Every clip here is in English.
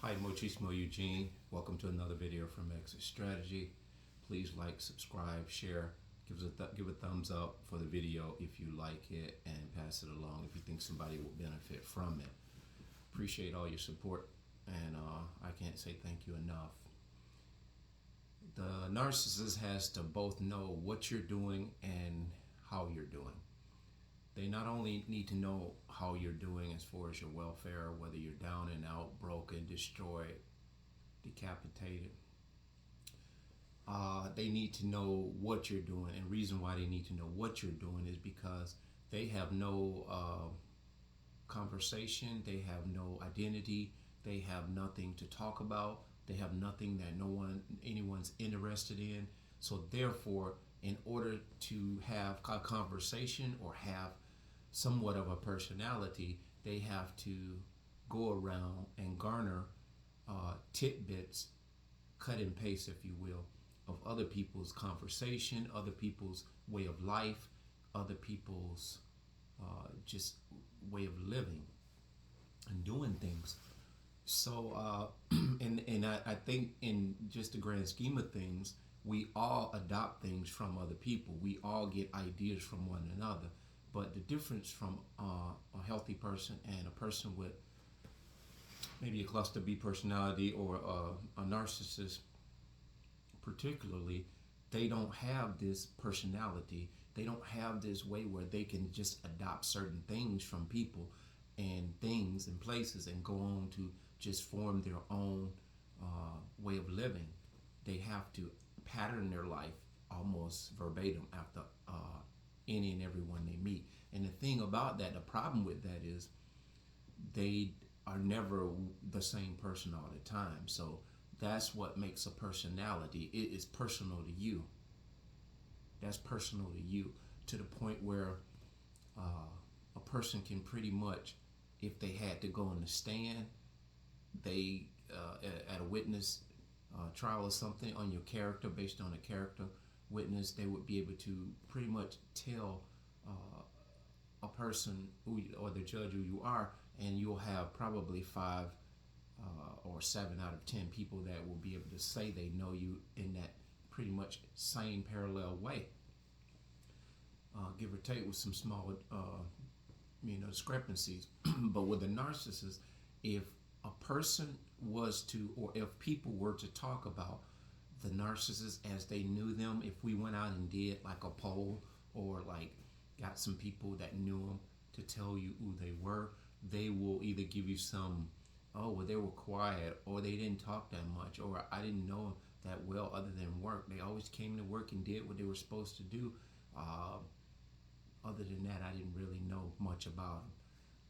Hi, Mochismo Eugene. Welcome to another video from Exit Strategy. Please like, subscribe, share, give a thumbs up for the video if you like it, and pass it along if you think somebody will benefit from it. Appreciate all your support, and I can't say thank you enough. The narcissist has to both know what you're doing and how you're doing. They not only need to know how you're doing as far as your welfare, whether you're down and out, broken, destroyed, decapitated. They need to know what you're doing, and reason why they need to know what you're doing is because they have no conversation, they have no identity, they have nothing to talk about, they have nothing that anyone's interested in. So therefore, in order to have a conversation or have somewhat of a personality, they have to go around and garner tidbits, cut and paste, if you will, of other people's conversation, other people's way of life, other people's just way of living and doing things. So, and I think in just the grand scheme of things, we all adopt things from other people. We all get ideas from one another. But the difference from a healthy person and a person with maybe a cluster B personality or a narcissist, particularly, they don't have this personality. They don't have this way where they can just adopt certain things from people and things and places and go on to just form their own way of living. They have to pattern their life almost verbatim after any and everyone they meet. And the thing about that, the problem with that is they are never the same person all the time. So that's what makes a personality. It is personal to you. That's personal to you, to the point where a person can pretty much, if they had to go on the stand, they at a witness trial or something on your character, based on a character witness, they would be able to pretty much tell a person or the judge who you are, and you'll have probably 5 or 7 out of 10 people that will be able to say they know you in that pretty much same parallel way, give or take, with some small discrepancies. But with a narcissist, if a person was to, or if people were to talk about the narcissist as they knew them, if we went out and did like a poll, or like got some people that knew them to tell you who they were, they will either give you some, oh, well, they were quiet, or they didn't talk that much, or I didn't know them that well other than work. They always came to work and did what they were supposed to do. Other than that, I didn't really know much about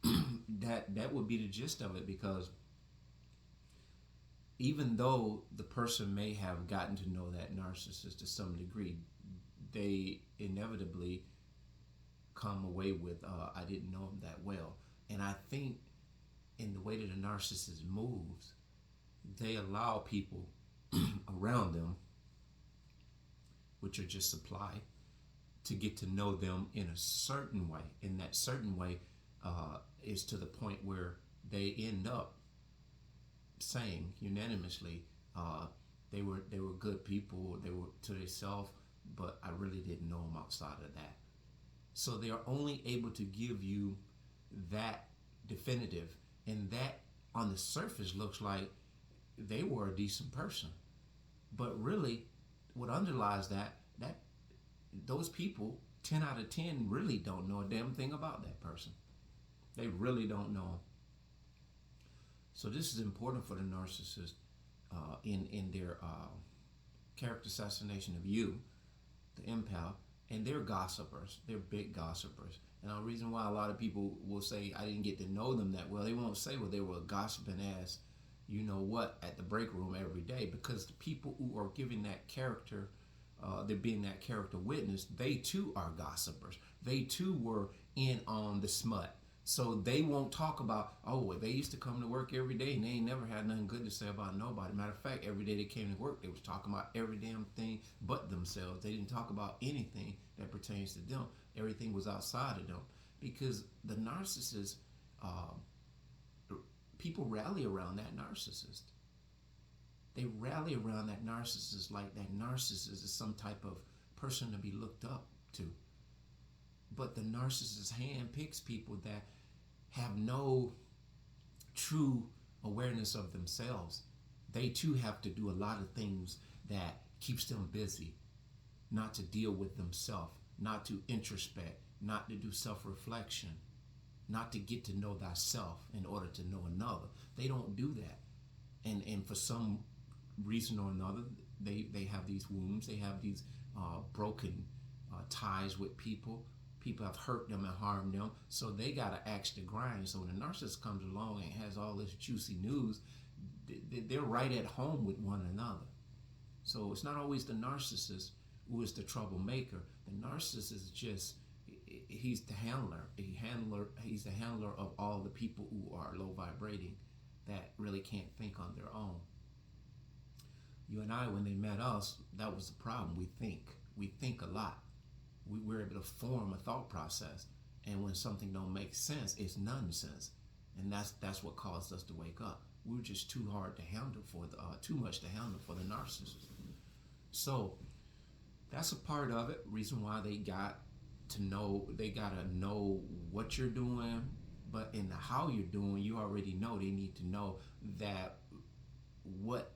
them. That would be the gist of it, because even though the person may have gotten to know that narcissist to some degree, they inevitably come away with, I didn't know him that well. And I think in the way that a narcissist moves, they allow people around them, which are just supply, to get to know them in a certain way. And that certain way is to the point where they end up saying unanimously, they were good people, they were to themselves, but I really didn't know them outside of that. So they are only able to give you that definitive, and that on the surface looks like they were a decent person, but really what underlies that those people, 10 out of 10, really don't know a damn thing about that person. They really don't know. So this is important for the narcissist in their character assassination of you, the empath, and they're gossipers. They're big gossipers. And the reason why a lot of people will say I didn't get to know them that well, they won't say, well, they were gossiping ass, you know what, at the break room every day, because the people who are giving that character, they're being that character witness, they too are gossipers. They too were in on the smut. So they won't talk about, oh, well, they used to come to work every day and they ain't never had nothing good to say about nobody. Matter of fact, every day they came to work, they was talking about every damn thing but themselves. They didn't talk about anything that pertains to them. Everything was outside of them. Because the narcissist people rally around that narcissist. They rally around that narcissist like that narcissist is some type of person to be looked up to. But the narcissist hand picks people that have no true awareness of themselves. They too have to do a lot of things that keeps them busy, not to deal with themselves, not to introspect, not to do self-reflection, not to get to know thyself in order to know another. They don't do that. And for some reason or another, they have these wounds, they have these broken ties with people. People have hurt them and harmed them, so they got to axe the grind. So when the narcissist comes along and has all this juicy news, they're right at home with one another. So it's not always the narcissist who is the troublemaker. The narcissist is just, he's the handler. He's the handler of all the people who are low vibrating that really can't think on their own. You and I, when they met us, that was the problem. We think a lot. We're able to form a thought process, and when something don't make sense, it's nonsense, and that's what caused us to wake up. We were just too hard to handle too much to handle for the narcissist. So that's a part of it. Reason why they gotta know what you're doing, but in the how you're doing, you already know. They need to know that what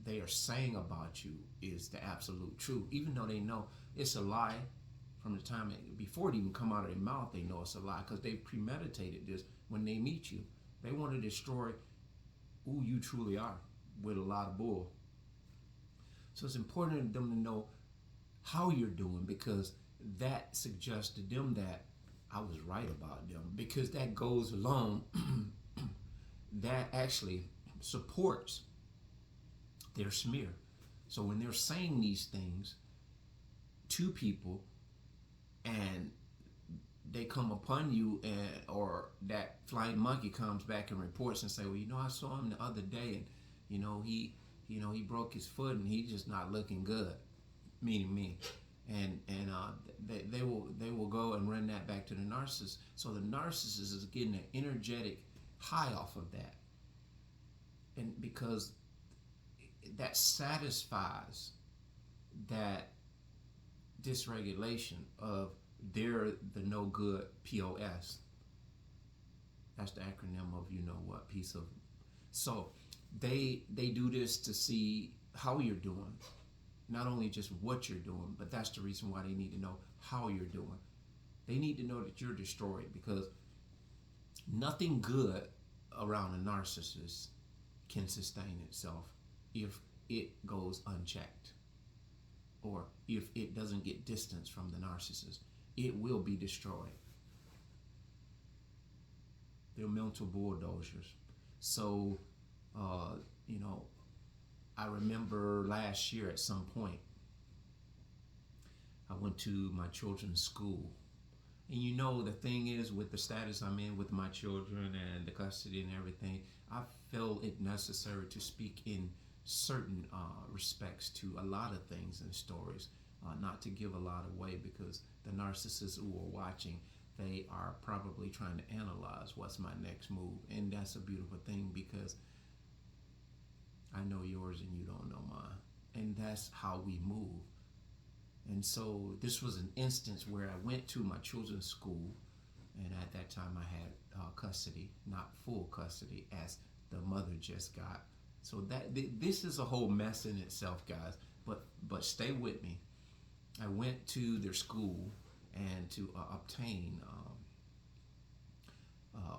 they are saying about you is the absolute truth, even though they know it's a lie. From the time before it even come out of their mouth, they know it's a lie because they've premeditated this. When they meet you, they want to destroy who you truly are with a lot of bull. So it's important for them to know how you're doing, because that suggests to them that I was right about them, because that goes along that actually supports their smear. So when they're saying these things to people, and they come upon you, or that flying monkey comes back and reports and say, well, I saw him the other day, and he broke his foot and he's just not looking good, meaning me, and they will go and run that back to the narcissist. So the narcissist is getting an energetic high off of that, and because that satisfies that dysregulation of they're the no good POS. That's the acronym of piece of. So they do this to see how you're doing, not only just what you're doing, but that's the reason why they need to know how you're doing. They need to know that you're destroyed, because nothing good around a narcissist can sustain itself if it goes unchecked, or if it doesn't get distance from the narcissist. It will be destroyed. They're mental bulldozers. So, I remember last year at some point, I went to my children's school. And the thing is, with the status I'm in with my children and the custody and everything, I feel it necessary to speak in certain respects to a lot of things and stories, not to give a lot away, because the narcissists who are watching, they are probably trying to analyze what's my next move. And that's a beautiful thing, because I know yours and you don't know mine. And that's how we move. And so this was an instance where I went to my children's school, and at that time I had custody, not full custody, as the mother just got. So this is a whole mess in itself, guys. But stay with me. I went to their school and to obtain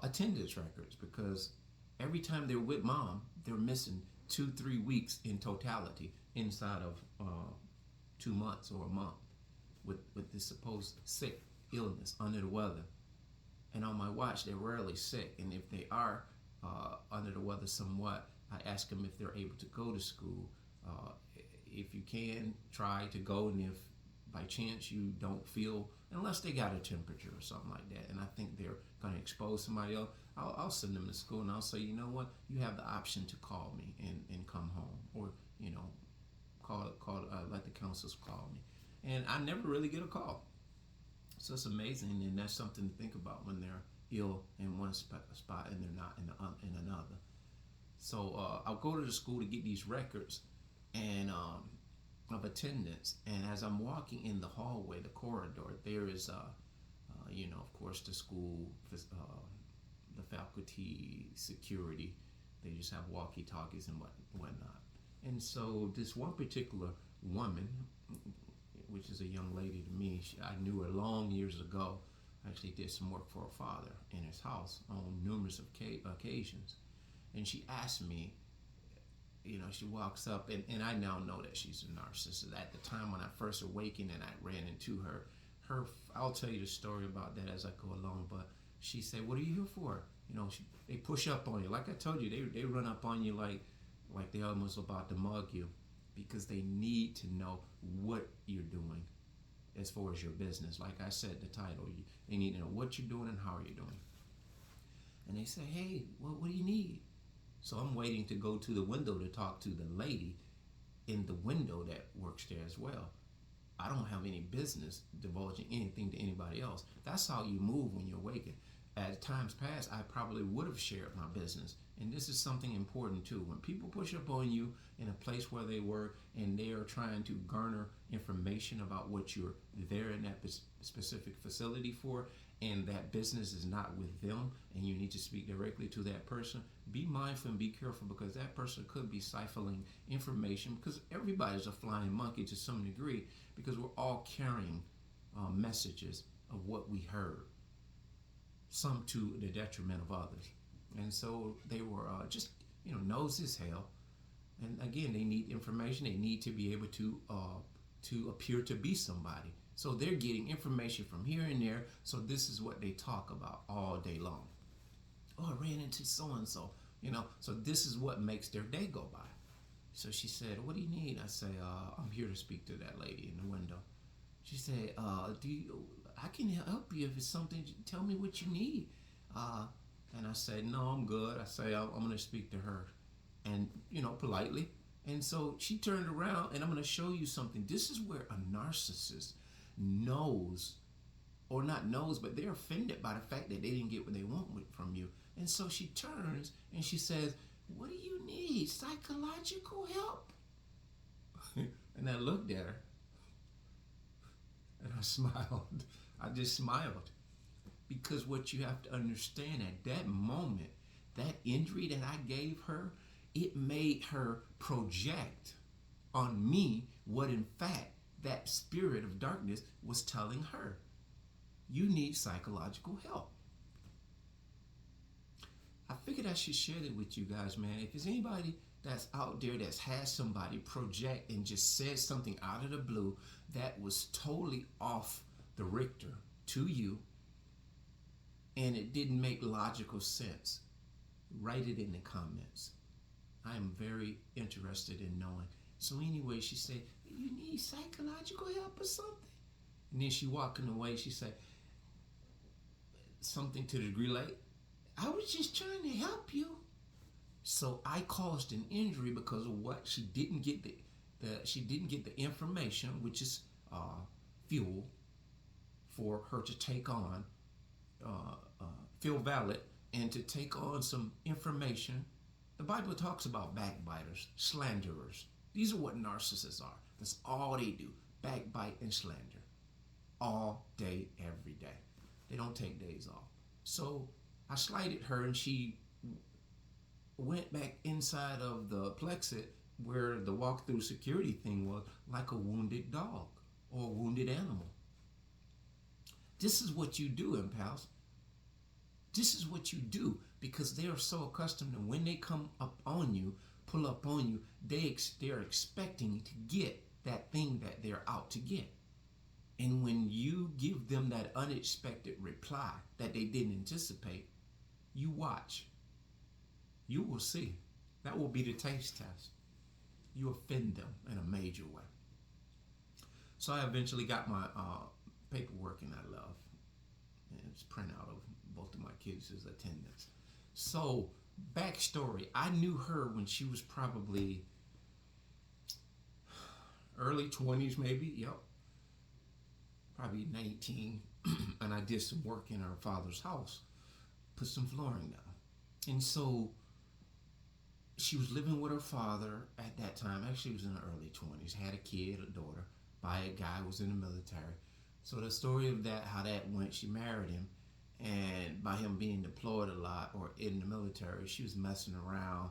attendance records, because every time they're with mom, they're missing 2-3 weeks in totality inside of 2 months or a month with this supposed sick illness, under the weather. And on my watch, they're rarely sick. And if they are under the weather somewhat, I ask them if they're able to go to school. If you can, try to go, and if by chance you don't feel, unless they got a temperature or something like that, and I think they're going to expose somebody else, I'll send them to school, and I'll say, you know what, you have the option to call me and come home, or let the counselors call me. And I never really get a call. So it's amazing, and that's something to think about when they're ill in one spot and they're not in another. So I'll go to the school to get these records and of attendance. And as I'm walking in the hallway, the corridor, there is, of course, the school, the faculty, security. They just have walkie-talkies and whatnot. And so this one particular woman, which is a young lady to me, I knew her long years ago. I actually did some work for her father in his house on numerous occasions. And she asked me, she walks up, and I now know that she's a narcissist. At the time when I first awakened and I ran into her, I'll tell you the story about that as I go along, but she said, "What are you here for?" They push up on you. Like I told you, they run up on you like they almost about to mug you, because they need to know what you're doing as far as your business. Like I said, the title, they need to know what you're doing and how you're doing. And they say, "Hey, what do you need?" So I'm waiting to go to the window to talk to the lady in the window that works there as well. I don't have any business divulging anything to anybody else. That's how you move when you're awakened. At times past, I probably would have shared my business. And this is something important too. When people push up on you in a place where they work and they are trying to garner information about what you're there in that specific facility for, and that business is not with them, and you need to speak directly to that person, be mindful and be careful, because that person could be siphoning information, because everybody's a flying monkey to some degree, because we're all carrying messages of what we heard, some to the detriment of others. And so they were just, nosy as hell. And again, they need information. They need to be able to appear to be somebody. So they're getting information from here and there. So this is what they talk about all day long. Oh, I ran into so-and-so. So this is what makes their day go by. So she said, "What do you need?" I say, "I'm here to speak to that lady in the window." She said, I can help you if it's something. Tell me what you need." And I said, "No, I'm good." I say, "I'm going to speak to her." And, politely. And so she turned around, and I'm going to show you something. This is where a narcissist knows, or not knows, but they're offended by the fact that they didn't get what they want from you. And so she turns and she says, "What do you need? Psychological help?" And I looked at her and I smiled. I just smiled. Because what you have to understand, at that moment, that injury that I gave her, it made her project on me what in fact that spirit of darkness was telling her. You need psychological help. I figured I should share that with you guys, man. If there's anybody that's out there that's had somebody project and just said something out of the blue that was totally off the Richter to you, and it didn't make logical sense, write it in the comments. I am very interested in knowing. So anyway, she said, "You need psychological help or something?" And then she walking away, she said something to the degree like, "I was just trying to help you." So I caused an injury because of what? She didn't get the information, which is fuel for her to take on, feel valid, and to take on some information. The Bible talks about backbiters, slanderers. These are what narcissists are. That's all they do. Backbite and slander. All day, every day. They don't take days off. So I slighted her, and she went back inside of the plexit where the walk-through security thing was, like a wounded dog or a wounded animal. This is what you do, impals. This is what you do, because they are so accustomed to when they come up on you, pull up on you, they're expecting to get that thing that they're out to get. And when you give them that unexpected reply that they didn't anticipate, you watch. You will see. That will be the taste test. You offend them in a major way. So I eventually got my paperwork, and I left. And it's printout of both of my kids' attendance. So, backstory. I knew her when she was probably early 20s, maybe. Yep. Probably 19. And I did some work in her father's house. put some flooring down. And so she was living with her father at that time. Actually, she was in her early 20s, had a kid, a daughter, by a guy who was in the military. So the story of that, how that went, she married him, and by him being deployed a lot or in the military, she was messing around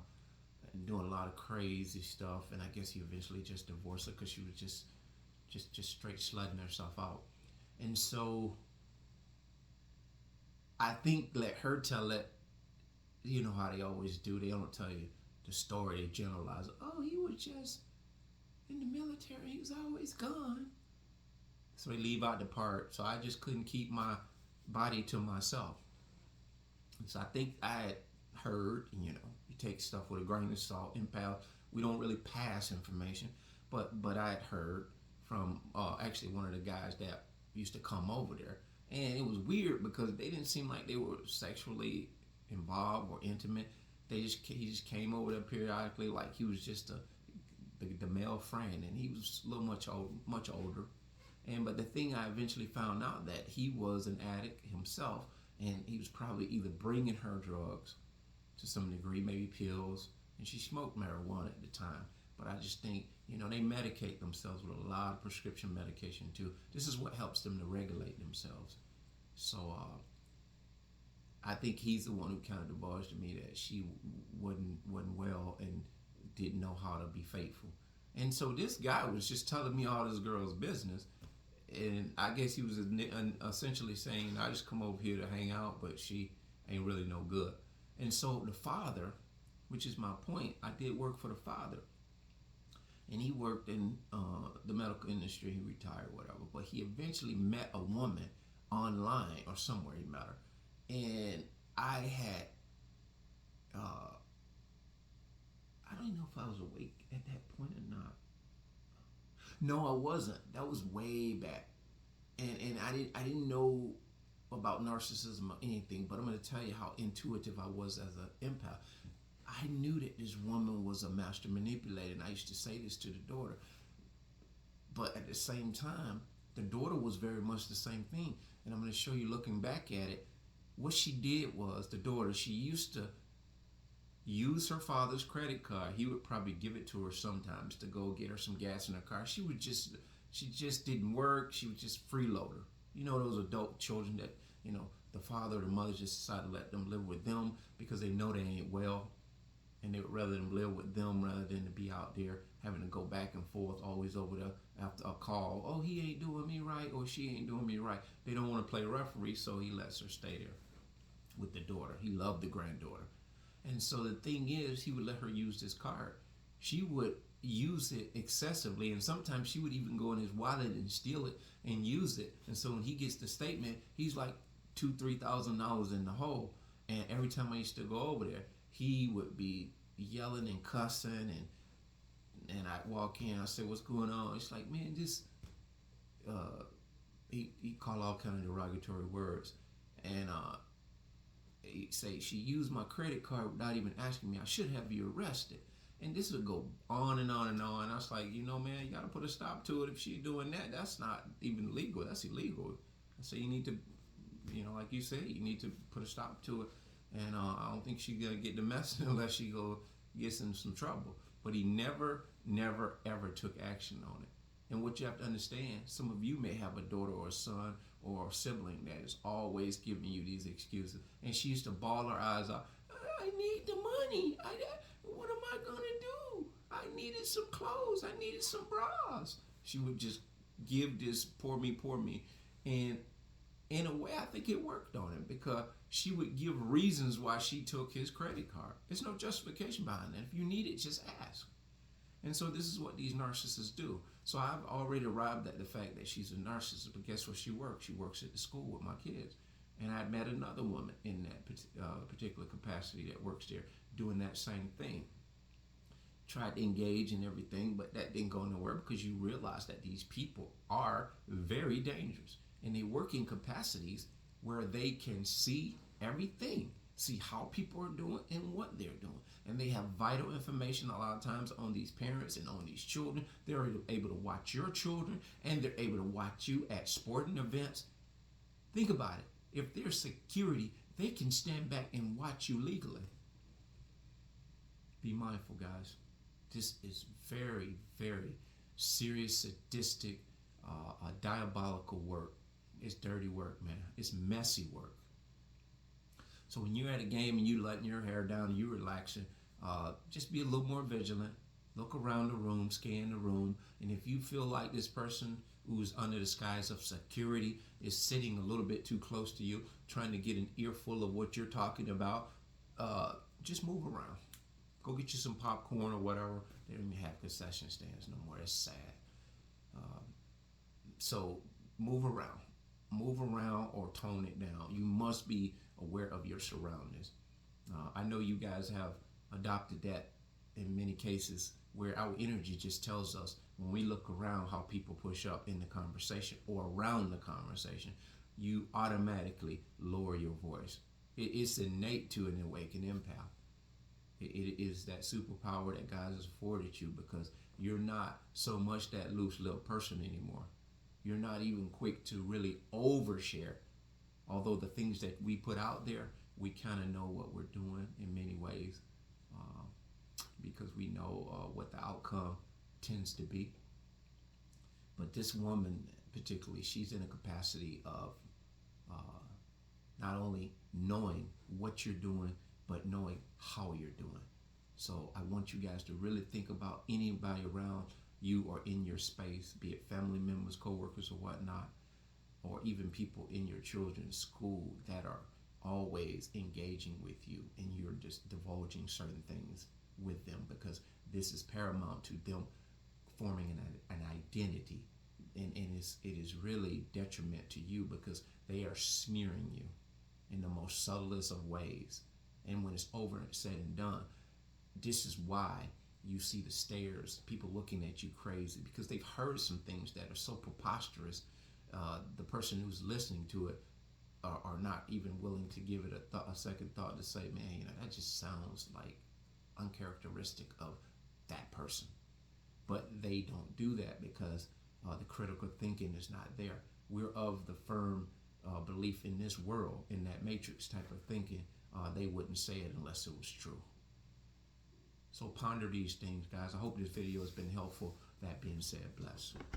and doing a lot of crazy stuff. And I guess he eventually just divorced her because she was just straight slutting herself out. And so I think let her tell it. You know how they always do. They don't tell you the story. They generalize. Oh, he was just in the military. He was always gone. So they leave out the part. So I just couldn't keep my body to myself. And so I think I had heard, you take stuff with a grain of salt, empath. We don't really pass information. But I had heard from actually one of the guys that used to come over there. And it was weird because they didn't seem like they were sexually involved or intimate. He just came over there periodically, like he was just the male friend, and he was a little much older. But the thing I eventually found out that he was an addict himself, and he was probably either bringing her drugs to some degree, maybe pills, and she smoked marijuana at the time. But I just think, they medicate themselves with a lot of prescription medication too. This is what helps them to regulate themselves. So I think he's the one who kind of divulged to me that she wasn't well and didn't know how to be faithful. And so this guy was just telling me all this girl's business, and I guess he was essentially saying, I just come over here to hang out, but she ain't really no good. And so the father, which is my point, I did work for the father, and he worked in the medical industry. He retired, whatever, but he eventually met a woman online or somewhere he met her. And I had, I don't know if I was awake at that point or not. No, I wasn't. That was way back. And I didn't know about narcissism or anything, but I'm going to tell you how intuitive I was as an empath. I knew that this woman was a master manipulator, and I used to say this to the daughter. But at the same time, the daughter was very much the same thing. And I'm going to show you looking back at it. What she did was, the daughter, she used to use her father's credit card. He would probably give it to her sometimes to go get her some gas in her car. She just didn't work. She would just freeload her. Those adult children that, the father or the mother just decided to let them live with them because they know they ain't well. And they would rather them live with them rather than to be out there having to go back and forth always over there after a call. Oh, he ain't doing me right, or she ain't doing me right. They don't want to play referee, so he lets her stay there with the daughter. He loved the granddaughter. And so the thing is, he would let her use this card. She would use it excessively, and sometimes she would even go in his wallet and steal it and use it. And so when he gets the statement, he's like $2,000-$3,000 in the hole. And every time I used to go over there, he would be yelling and cussing, and I'd walk in. I said, "What's going on?" It's like, man, this. He called all kind of derogatory words, and he'd say she used my credit card without even asking me. I should have you arrested. And this would go on and on and on. I was like, man, you got to put a stop to it. If she's doing that, that's not even legal. That's illegal. I said, you need to, like you said, you need to put a stop to it. And I don't think she's going to get the message unless she gets in some trouble. But he never, ever took action on it. And what you have to understand, some of you may have a daughter or a son or a sibling that is always giving you these excuses. And she used to bawl her eyes out. I need the money. What am I going to do? I needed some clothes. I needed some bras. She would just give this poor me. And in a way, I think it worked on him because she would give reasons why she took his credit card. There's no justification behind that. If you need it, just ask. And so this is what these narcissists do. So I've already arrived at the fact that she's a narcissist, but guess where she works? She works at the school with my kids. And I met another woman in that particular capacity that works there doing that same thing. Tried to engage in everything, but that didn't go nowhere because you realize that these people are very dangerous. And they work in capacities where they can see everything, see how people are doing and what they're doing. And they have vital information a lot of times on these parents and on these children. They're able to watch your children, and they're able to watch you at sporting events. Think about it. If there's security, they can stand back and watch you legally. Be mindful, guys. This is very, very serious, sadistic, diabolical work. It's dirty work, man. It's messy work. So when you're at a game and you letting your hair down and you relaxing, just be a little more vigilant. Look around the room, scan the room, and if you feel like this person who's under the skies of security is sitting a little bit too close to you, trying to get an earful of what you're talking about, just move around. Go get you some popcorn or whatever. They don't even have concession stands no more. It's sad. So move around. Move around or tone it down. You must be aware of your surroundings. I know you guys have adopted that in many cases where our energy just tells us when we look around how people push up in the conversation or around the conversation, you automatically lower your voice. It's innate to an awakened empath. It is that superpower that God has afforded you because you're not so much that loose little person anymore. You're not even quick to really overshare. Although the things that we put out there, we kind of know what we're doing in many ways because we know what the outcome tends to be. But this woman particularly, she's in a capacity of not only knowing what you're doing, but knowing how you're doing. So I want you guys to really think about anybody around you or in your space, be it family members, coworkers, or whatnot, or even people in your children's school that are always engaging with you and you're just divulging certain things with them because this is paramount to them forming an identity. And it is really detriment to you because they are smearing you in the most subtlest of ways. And when it's over and said and done, this is why you see the stares, people looking at you crazy because they've heard some things that are so preposterous. The person who's listening to it are not even willing to give it a second thought to say, man, that just sounds like uncharacteristic of that person. But they don't do that because the critical thinking is not there. We're of the firm belief in this world, in that matrix type of thinking. They wouldn't say it unless it was true. So ponder these things, guys. I hope this video has been helpful. That being said, bless.